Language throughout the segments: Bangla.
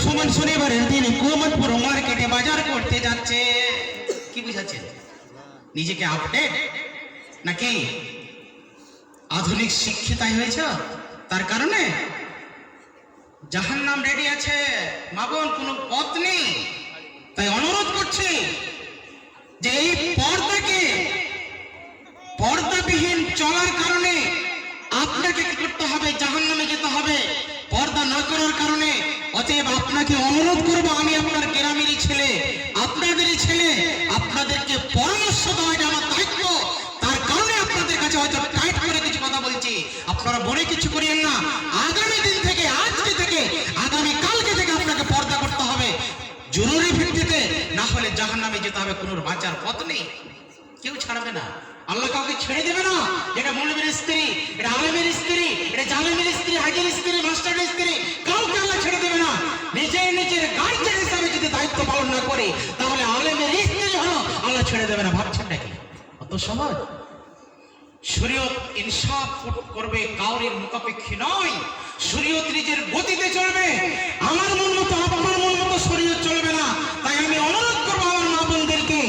সুমন শনিবারের দিন কুমতপুর মার্কেটে বাজার করতে যাচ্ছে। কি বুঝাচ্ছেন? নিজেকে আপডেট নাকি আধুনিক শিক্ষিতাই হয়েছ, তার কারণে জাহান্নাম রেডি আছে। মা বোন, কোনো পথ নেই। তাই অনুরোধ করছি যে এই পর্দাবিহীন চলার কারণে আপনাকে কি করতে হবে? জাহান্নামে যেতে হবে পর্দা না করার কারণে। অতএব আপনাকে অনুরোধ করব, আমি আপনার গ্রামেরই ছেলে, আপনাদেরই ছেলে, আপনাদেরকে পরামর্শ দেওয়া এটা আমার দায়িত্ব। তার কারণে আপনাদের কাছে হয়তো টাইট করে কিছু কথা বলছি, আপনারা মনে কিছু করিয়েন না। আগামী দিন থেকে, আজকে থেকে, আগামী কালকে থেকে আপনাকে পর্দা করতে হবে জরুরি ভিত্তিতে, না হলে জাহান্নামে যেতে হবে। কোনো বাঁচার পথ নেই, কেউ ছাড়বে না। আল্লাহ কাউকে ছেড়ে দেবে না। এটা মৌলবীর স্ত্রী, এটা আলেমের স্ত্রী, এটা জালেমের স্ত্রী, হাজির স্ত্রী, মাস্টারের স্ত্রী, কাউকে আল্লাহ ছেড়ে দেবে না। নিজের গার্জেন হিসাবে যদি দায়িত্ব পালন না করে, তাহলে আলেমের স্ত্রী হলো আল্লাহ ছেড়ে দেবে না। ভাবছেন নাকি অত সহজ? শরীয়ত ইনসাফ করবে, কাউরের মুখাপেক্ষী নয়। শরীয়ত নিজের গতিতে চলবে, আমার মন মতো, আপনার মন মতো শরীয়ত চলবে না। তাই আমি অনুরোধ করবো আমার মা বোনদেরকে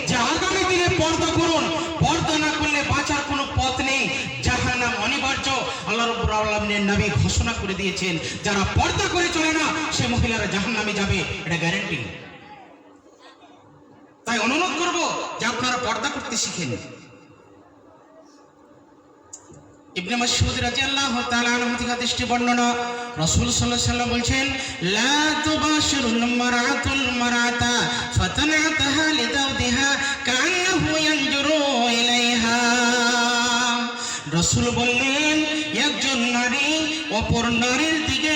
যে আগামী দিনে পর্দা করুন। পর্দা না করলে বাঁচার কোনো পথ নেই, জাহান্নাম অনিবার্য। আল্লাহ রাব্বুল আলামিনের নবী ঘোষণা করে দিয়েছেন, যারা পর্দা করে চলে না সে মহিলারা জাহান্নামে যাবে, এটা গ্যারান্টি। তাই অনুরোধ করব যে আপনারা পর্দা করতে শিখেন। ইবনে মাসউদ রাদিয়াল্লাহু তাআলা আনহু থেকে হাদিসটি বর্ণনা, রাসূল সাল্লাল্লাহু আলাইহি ওয়াসাল্লাম বলেন, লা তুবাশিরুল মারআতুল মারআতা ফাতানাতাহা লিদাউদিহা কান্নাহু ইয়ানজুরু ইলাইহা। রাসূল বললেন, একজন নারী অপর নারীর দিকে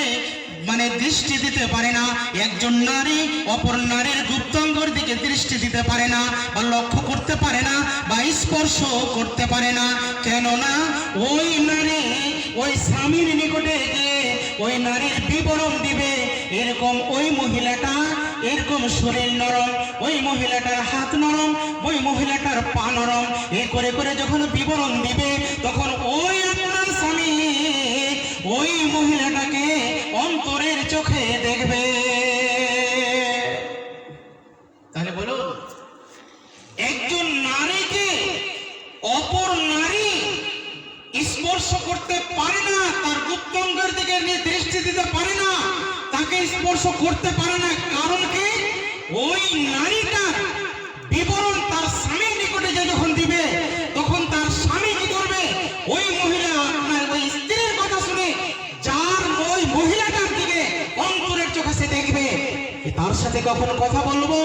দৃষ্টি দিতে পারে না, একজন নারী অপর নারীর গুপ্তাঙ্গের দিকে দৃষ্টি দিতে পারে না, বা লক্ষ্য করতে পারে না, বা স্পর্শ করতে পারে না। কেননা ওই নারী ওই স্বামীর নিকটে গিয়ে ওই নারীর বিবরণ দিবে, এরকম ওই মহিলাটা এরকম শরীর নরম, ওই মহিলাটার হাত নরম, ওই মহিলাটার পা নরম, এ করে করে যখন বিবরণ দিবে, তখন ওই আপনার স্বামী ওই মহিলাটাকে অন্তরের চোখে দেখবে। তাহলে বলুন, একজন নারীকে অপর নারী স্পর্শ করতে পারে না, তার গুপ্তাঙ্গের দিকে দৃষ্টি দিতে পারে না, তাকে স্পর্শ করতে পারে না। কারণ কি? ওই নারীটার বিবরণ তার স্বামীর নিকটে যে যখন দিবে, তখন তার স্বামী কি করবে? ওই মহিলা আপনার ওই স্ত্রীর কথা শুনে যার ওই মহিলাটার দিকে অন্তরের চোখে সে দেখবে, তার সাথে কখন কথা বলবো,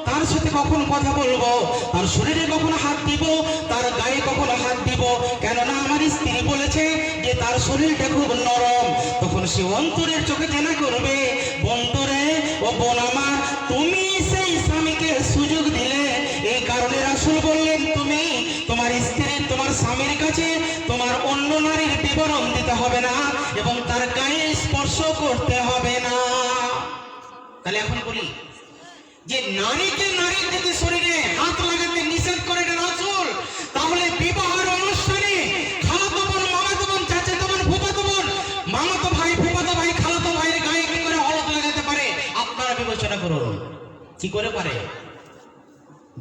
তার সাথে কখন কথা বলবো, তার শরীরে কখন হাত দিব, তার গায়ে কখন হাত দিব। কেননা আমার স্ত্রী বলেছে যে তার শরীরটা খুব নরম। তখন সে অন্তরের চোখে চেনা করবে। বন্ধুরে ও বোন আমার, তুমি সেই স্বামীকে সুযোগ দিলে। এই কারণে রাসূল বললেন, তুমি তোমার স্ত্রী, তোমার স্বামীর কাছে তোমার অন্য নারীর বিবরণ দিতে হবে না, এবং তার গায়ে স্পর্শ করতে হবে না। তাহলে এখন বলি যে নারীকে নারীর দিকে শরীরে হাত লাগাতে নিষেধ করে রাসূল, তাহলে বিবাহের অনুষ্ঠানে খালাতো বোন, মামাতো বোন, চাচাতো বোন, ফুফাতো বোন, মামাতো ভাই, ফুফাতো ভাই, খালাতো ভাইয়ের গায়ে কি করে হলুদ লাগাতে পারে? আপনারা বিবেচনা করুন, কি করে পারে?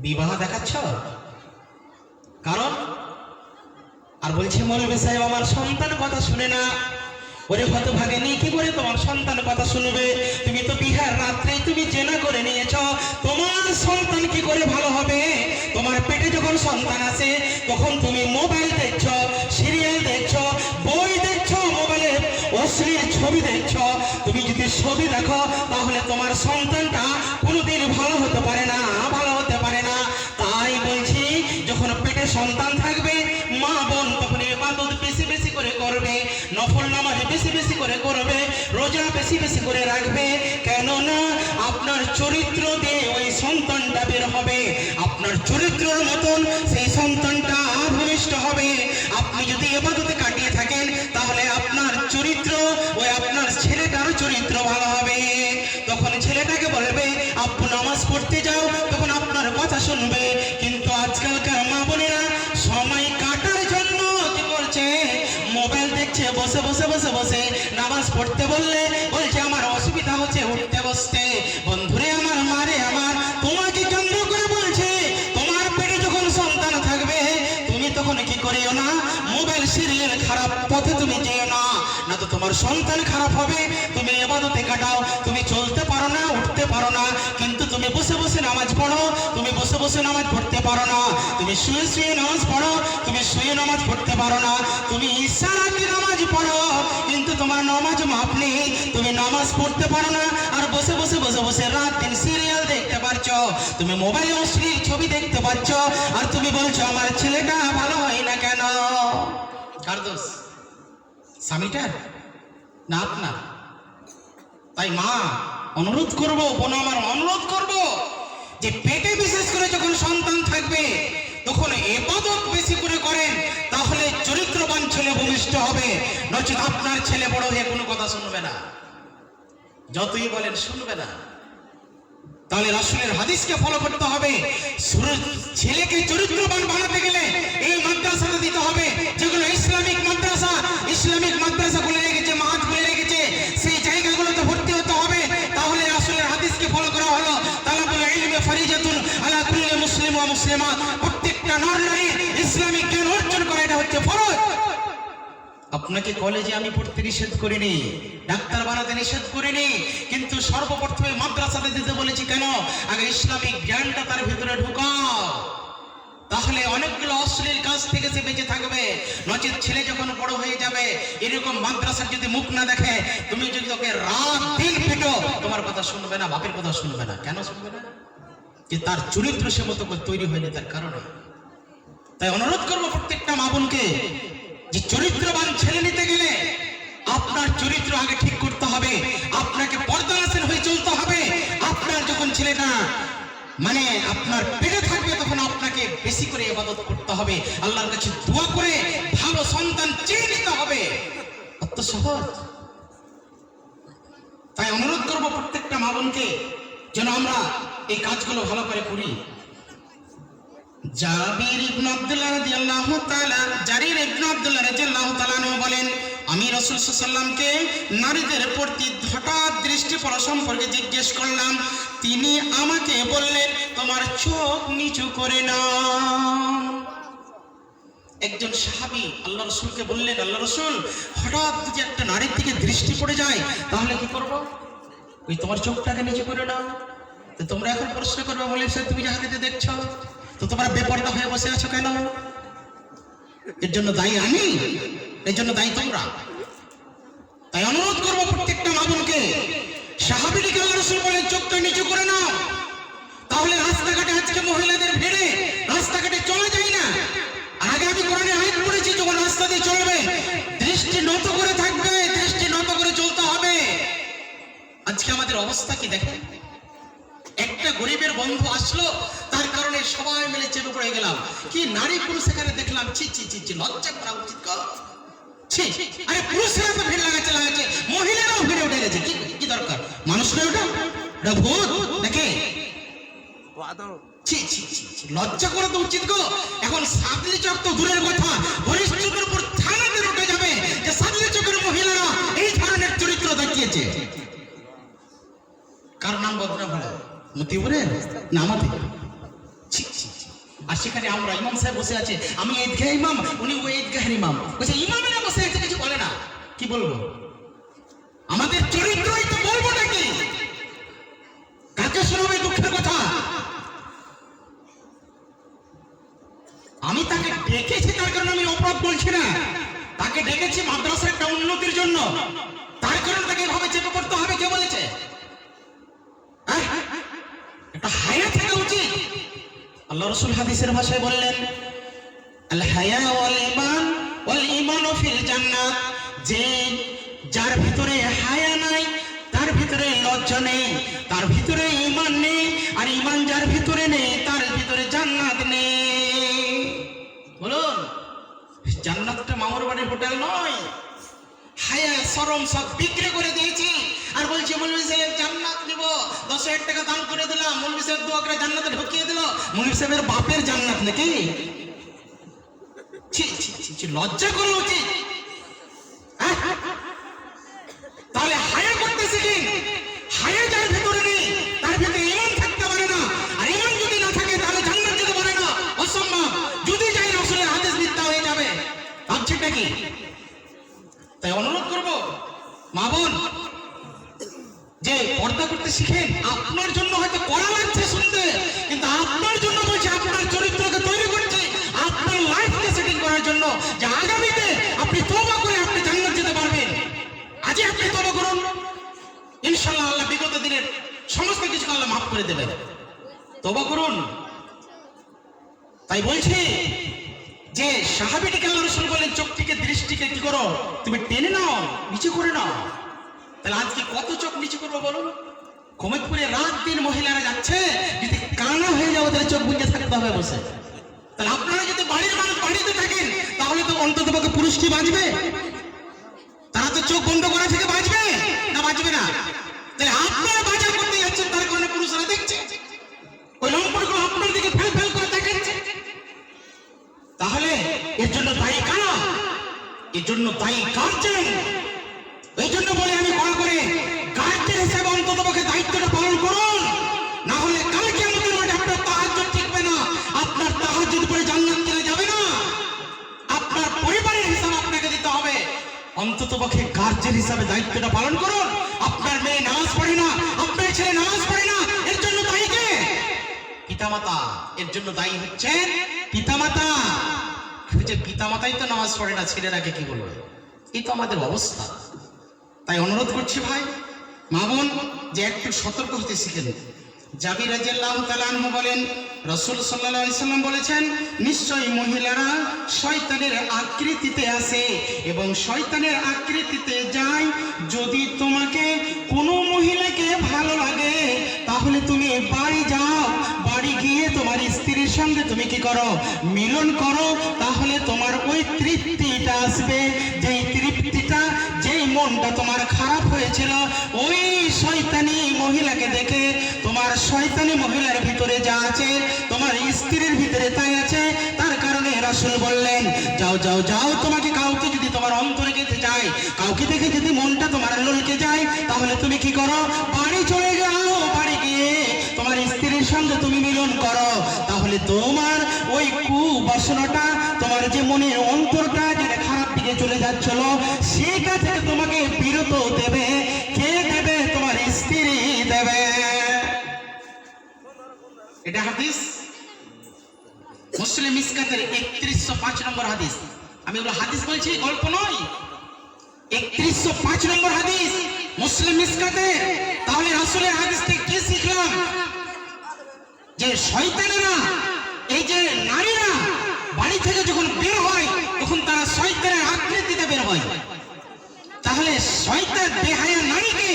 বিবাহ দেখাচ্ছ কারণ? আর বলছে, মৌলভী সাহেব আমার সন্তান কথা শুনে না। ওরে হতভাগিনী, কি করে তোমার সন্তান কথা শুনবে? তুমি তো বিহার রাত্রে তুমি জেনা করে নিয়েছ, তোমার সন্তান কি করে ভালো হবে? তোমার পেটে যখন সন্তান আছে তখন তুমি মোবাইল দেখছো, সিরিয়াল দেখছো, বই দেখছো, মোবাইলে অশ্লীল ছবি দেখছো। তুমি যদি ছবি দেখো তাহলে তোমার সন্তানটা কোনোদিন ভালো হতে পারে না, ভালো হতে পারে না। তাই বলছি, যখন পেটে সন্তান থাকবে মা বোন, তখন ইবাদত বেশি বেশি করে করবে, নফল নামাজ বেশি বেশি করে করবে, রোজা বেশি বেশি করে রাখবে। কেননা আপনার চরিত্র দিয়ে ওই সন্তানটা বের হবে, আপনার চরিত্রের মতন সেই সন্তানটা ভূমিষ্ঠ হবে। আপনি যদি ইবাদতে কাটিয়ে থাকেন তাহলে আপনার চরিত্র, ওই আপনার ছেলেটার চরিত্র ভালো হবে। তখন ছেলেটাকে বলবে, আব্বু নামাজ পড়তে যাও, তখন আপনার কথা শুনবে। কিন্তু আজকালকার মা বোনেরা সময় কাটার জন্য কি করছে? মোবাইল দেখছে, বসে বসে বসে বসে। নামাজ পড়তে বললে বলছে আমার অসুবিধা হচ্ছে উঠতে বসতে। বন্ধুরে আমার, মারে আমার, তোমাকে কেন্দ্র করে বলছে, তোমার পেটে যখন সন্তান থাকবে তুমি তখন কি করিও না, মোবাইল সিরিয়াল খারাপ পথে তুমি যেও না, না তো তোমার সন্তান খারাপ হবে। তুমি ইবাদতে কাটাও, তুমি চলতে পারো না, উঠতে পারো না, কিন্তু তুমি বসে বসে নামাজ পড়ো, তুমি বসে বসে নামাজ পড়তে পারো না, তুমি শুয়ে শুয়ে নামাজ পড়ো, তুমি শুয়ে নামাজ পড়তে পারো না, তুমি ইশারাতে নামাজ পড়ো, কিন্তু তোমার নামাজ মাপ নেই, তুমি নামাজ পড়তে পারো না, আর বসে বসে রাত দিন সিরিয়াল দেখতে পারছো, তুমি মোবাইলে অশ্লীল ছবি দেখতে পাচ্ছ, আর তুমি বলছো আমার ছেলেটা ভালো হয় না কেন? কার দোষ? স্বামীটার না আপনার? তাই মা অনুরোধ করবো, বোন আমার অনুরোধ করবো, যে পেটে বিশেষ করে যখন সন্তান থাকবে তখন ইবাদত বেশি করে করেন, তাহলে চরিত্রবান ছেলে ভূমিষ্ঠ হবে, নচেত আপনার ছেলে বড় হয়ে কোনো কথা শুনবে না, যতই বলেন শুনবে না। তাহলে রাসূলের হাদিসকে ফলো করতে হবে। ছেলেকে চরিত্রবান বানাতে গেলে এই মাদ্রাসাতে দিতে হবে, যেগুলো ইসলামিক মাদ্রাসা খুলে রেখেছে, মাহাত খুলে রেখেছে, সেই জায়গাগুলোতে ভর্তি হতে হবে। তাহলে রাসূলের হাদিসকে ফলো করা হলো, তালাবুল ইলমি ফারিজাতুন আলা কুল্লি মুসলিম ওয়া মুসলিমা, প্রত্যেকটা নর নারী ইসলামিক জ্ঞান অর্জন করা এটা হচ্ছে ফরজ। আপনাকে কলেজে আমি পড়তে নিষেধ করিনি, ডাক্তার বানাতে নিষেধ করিনি, কিন্তু সর্বপ্রথমে মাদ্রাসাতে দিতে বলেছি। কেন? আগে ইসলামিক জ্ঞানটা তার ভিতরে ঢুকাও, তাহলে অনেকগুলো অশ্লীল কাজ থেকে সে বেঁচে থাকবে। নচেত ছেলে যখন বড় হয়ে যাবে, এরকম মাদ্রাসার যদি মুখ না দেখে, তুমি যদি ওকে রাত দিন পিটো, তোমার কথা শুনবে না, বাপের কথা শুনবে না। কেন শুনবে না? যে তার চরিত্র সে মতো করে তৈরি হয়নি, তার কারণে। তাই অনুরোধ করবো প্রত্যেকটা মা বোনকে, যে চরিত্রবান ছেলে নিতে গেলে আপনার চরিত্র আগে ঠিক করতে হবে, আপনাকে পর্দানশীল হয়ে চলতে হবে। আপনার যখন ছেলেটা মানে আপনার পেটে থাকবে, তখন আপনাকে বেশি করে ইবাদত করতে হবে, আল্লাহর কাছে দোয়া করে ভালো সন্তান চেয়ে নিতে হবে। অত সহজ। তাই অনুরোধ করবো প্রত্যেকটা মা বোনকে যেন আমরা এই কাজগুলো ভালো করে করি। জারির ইবনে আব্দুল্লাহ রাদিয়াল্লাহু তাআলা বলেন, আমি রাসূল সাল্লাল্লাহু আলাইহি ওয়াসাল্লামকে নারীদের প্রতি হঠাৎ দৃষ্টি পড়া সম্পর্কে জিজ্ঞেস করলাম। তিনি আমাকে বললেন, তোমার চোখ নিচু করে নাও। একজন সাহাবী আল্লাহ রাসূলকে বললেন, আল্লাহ রাসূল, হঠাৎ যদি একটা নারীর দিকে দৃষ্টি পড়ে যায় তাহলে কি করব? ওই তোমার চোখটাকে নিচু করে নাও। তো তোমরা এখন প্রশ্ন করবে, বলে তুমি যাহাকে দেখছো, তো তোমরা বেপরদা হয়ে বসে আছো কেন? এর জন্য দায়ী আমি, এর জন্য দায়ী তোমরা। তাই অনুরোধ করবো প্রত্যেকটা মা বোনকে, সাহাবীকে আল্লাহ রাসূল বলেন চোখটা নিচু করে নাও। তাহলে রাস্তাঘাটে আজকে মহিলাদের ভিড়ে রাস্তাঘাটে চলা যায় না। আগে আমি কোরআনে আয়াত পড়েছি, যখন রাস্তা দিয়ে চলবে দৃষ্টি নত করে থাকবে, দৃষ্টি নত করে চলতে হবে। আজকে আমাদের অবস্থা কি দেখেন, একটা গরিবের বন্ধু আসলো, তার কারণে সবাই মিলে চেপে পড়ে গেলাম। কি নারী পুরুষ এখানে দেখলাম, ছি ছি ছি ছি, লজ্জা করা উচিত। আরে পুরুষরা তো ভিড় লাগাচ্ছে, মহিলারাও ভিড়ে উঠে গেছে। কি দরকার? মানুষ নয় ওটা, ওটা ভূত দেখে। ছি ছি ছি, লজ্জা করা তো উচিত গো। এখন সাদলি চক তো দূরের কথা, হরিশ চকের উপর থানাতে উঠে যাবে যে সাদলি চকের মহিলারা এই ধরনের চরিত্র দেখিয়েছে। কার নাম বদনাম হলো? মতিউরের না আমাদের? আর সেখানে আমরা ইমাম সাহেব বসে আছে, আমি ঈদগাহ ইমাম, উনি ওই ঈদগাহের ইমাম, বলছে ইমামেরা বসে আছে, কিছু বলে না। কি বলবো? আমাদের চরিত্রই তো বলবো নাকি? কাকে শোনাবে দুঃখের কথা? আমি তাকে ডেকেছি, তার কারণে আমি অপরাধ বলছি না। তাকে ডেকেছি মাদ্রাসার একটা উন্নতির জন্য, তার কারণে তাকে এভাবে চেপে পড়তে হবে। কে বলেছে? একটা হায়া থাকা উচিত। আল্লাহ রাসূল হাদিসের ভাষায় বললেন, আল হায়া ওয়াল ঈমান ফিল জান্নাত, যে যার ভিতরে হায়া নাই, তার ভিতরে লজ্জা নেই, তার ভিতরে ঈমান নেই, আর ঈমান যার ভিতরে নেই, তার ভিতরে জান্নাত নেই। বলুন, জান্নাতটা মামুর বাড়ির হোটেল নয়। হায়া শরম সব বিক্রি করে দিয়েছি, আর বলছি মৌলভী সাহেব জান্নাত নিব, 10,000 টাকা দান করে দিলাম, মৌলভী সাহেব দোয়া করে জান্নাতে ঢুকিয়ে দিল। মৌলভী সাহেবের বাপের জান্নাত নাকি? লজ্জা করা উচিত। তাহলে হায়া করতে শিখি। যে পর্দা করতে শিখেন। আপনার জন্য হয়তো করা লাগছে শুনতে, কিন্তু আপনার জন্য বলছে, আপনার চরিত্রকে তৈরি করছে, আপনার লাইফকে সেটিং করার জন্য, যে আগামীতে আপনি তওবা করে আপনি জান্নাত যেতে পারবেন। আজই আপনি তওবা করুন, ইনশাআল্লাহ আল্লাহ বিগত দিনের সমস্ত কিছু আল্লাহ মাফ করে দেবেন। তওবা করুন। তাই বলছি যে সাহাবীটিকে আল্লাহ রাসূল বলেন, চোখটিকে দৃষ্টিকে কি করো, তুমি টেনে নাও, নিচু করে নাও। তাহলে আজকে কত চোখ নিচু করবো বলুন? খমেদপুরে রাত দিন মহিলারা যাচ্ছে, যদি কানা হয়ে যাবে তাহলে চোখ বুঝে থাকতে হবে বসে। তাহলে আপনারা যদি বাড়ির মানুষ বাড়িতে থাকেন, তাহলে তো অন্তত পক্ষে পুরুষটি বাঁচবে। তারা তো চোখ বন্ধ করা থেকে বাঁচবে না, বাঁচবে না। তাহলে আপনারা বাজার করতে যাচ্ছেন, তার কারণে পুরুষরা দেখছে, ওই লম্পটগুলো আপনার দিকে ফেল ফেল করে দেখাচ্ছে। তাহলে এর জন্য দায়ী কারা? এর জন্য দায়ী গার্জেন। এই জন্য বলে আমি কল করে গার্জেন হিসেবে অন্তত পক্ষে দায়িত্বটা পালন করুন, না হলে কালকে আমাদের মাঠে আপনার তাহাজ্জুদ টিকবে না, আপনার তাহাজ্জুদ পড়ে জান্নাত চলে যাবে না, আপনার পরিবারের হিসাব আপনাকে দিতে হবে। অন্তত পক্ষে গার্জেন হিসাবে দায়িত্বটা পালন করুন। আপনার মেয়ে নামাজ পড়ে না, আপনার ছেলে নামাজ পড়ে না, এর জন্য দায়ী কে? পিতামাতা। এর জন্য দায়ী হচ্ছেন পিতামাতা। পিতামাতাই তো নামাজ পড়ে না, ছেলেরাকে কি বলবে? এই তো আমাদের অবস্থা। তাই অনুরোধ করছি ভাই, মা বোন, যে একটু সতর্ক হতে শিখেন। জাবির রাদিয়াল্লাহু তাআলা আনহু বলেন, রাসূল সাল্লাল্লাহু আলাইহি সাল্লাম বলেছেন, নিশ্চয়ই মহিলারা শয়তানের আকৃতিতে আসে এবং শয়তানের আকৃতিতে যায়। যদি তোমাকে কোনো মহিলাকে ভালো লাগে, তাহলে তুমি বাড়ি যাও, বাড়ি গিয়ে তোমার স্ত্রীর সঙ্গে তুমি কি করো, মিলন করো। তাহলে তোমার ওই তৃপ্তিটা আসবে, যেই তৃপ্তিটা, যেই মনটা তোমার খারাপ হয়েছিল ওই শয়তানি মহিলাকে দেখে, তোমার শয়তানি মহিলার ভিতরে যা আছে তোমার স্ত্রীর ভিতরে তাই আছে। তার কারণে রাসূল বললেন, যাও যাও যাও, তোমাকে কাউকে যদি তোমার অন্তরে গেতে যায়, কাউকে দেখে যদি মনটা তোমার ললকে যায়, তাহলে তুমি কি করো, বাড়ি চলে যাও, বাড়ি গিয়ে তোমার স্ত্রীর সঙ্গে তুমি মিলন করো। তাহলে তোমার ওই কুবাসনাটা, তোমার যে মনের অন্তরটা যেটা খারাপ দিকে চলে যাচ্ছিল, সেটা থেকে তোমাকে বিরত দেবে। কে দেবে? তোমার স্ত্রী দেবে। এটা হাদিস মুসলিম মিসকাতের 3105 নম্বর হাদিস। আমি ওগুলো হাদিস বলছি, গল্প নয়। 3105 নম্বর হাদিস মুসলিম মিসকাতের। তাহলে রাসূলের হাদিস থেকে কি শিখলাম? যে শয়তানেরা, এই যে নারীরা বাড়ি থেকে যখন বের হয়, তখন তারা শয়তানের আকৃতিতে বের হয়। তাহলে শয়তান বেহায়া নারীকে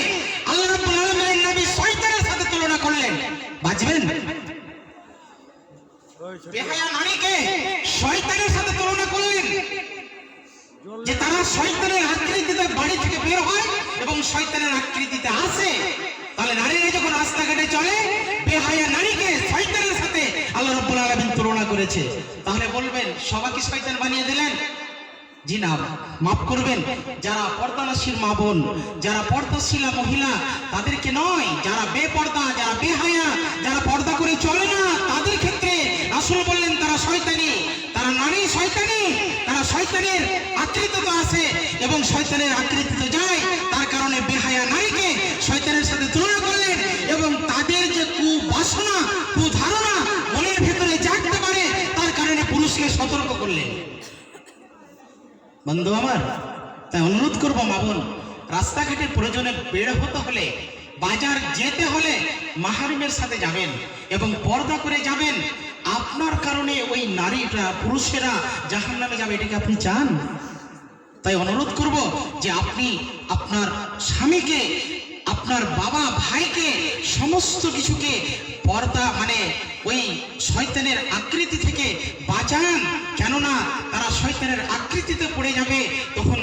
আল্লাহ রাব্বুল আলামিনের নবী শয়তানের সাথে তুলনা করলেন, বাঁচবেন? বেহায়া নারীকে শয়তানের সাথে তুলনা করলেন, যে তারা শয়তানের আকৃতিতে বাড়ি থেকে বের হয় এবং শয়তানের আকৃতিতে আসে। তাহলে নারীরা যখন রাস্তাঘাটে চলে, বেহায়া নারীকে শয়তানের সাথে আল্লাহ রাব্বুল আলামিন তুলনা করেছে। তাহলে বলবেন সবাইকে শয়তান বানিয়ে দিলেন? জি না, মাফ করবেন। যারা পর্দানশীল মা বোন, যারা পর্দাশীলা মহিলা, তাদেরকে নয়। যারা বেপর্দা, যারা বেহায়া, যারা পর্দা করে চলে না, তাদের ক্ষেত্রে রাসূল বললেন তারা শয়তানি, তারা নারী শয়তানি, তারা শয়তানের আকৃতিতে আসে এবং শয়তানের আকৃতিতে যায়। তার কারণে বেহায়া নারীকে শয়তানের সাথে তুলনা করলেন এবং তাদের যে কুবাসনা, কুধারণা মনের ভেতরে জাগতে পারে, তার কারণে পুরুষকে সতর্ক করলেন। বন্ধু আমার, তাই অনুরোধ করবো মা বোন, রাস্তাঘাটে প্রয়োজনে বের হতে হলে, বাজার যেতে হলে মাহরুমের সাথে যাবেন এবং পর্দা করে যাবেন। আপনার কারণে ওই নারীরা, পুরুষেরা জাহান্নামে যাবে, এটাকে আপনি চান? তাই অনুরোধ করব যে আপনি আপনার স্বামীকে, আপনার বাবা ভাইকে, সমস্ত কিছুকে পর্দা মানে ওই শয়তানের আকৃতি থেকে বাঁচান। কেননা তারা শয়তানের আকৃতিতে পড়ে যাবে, তখন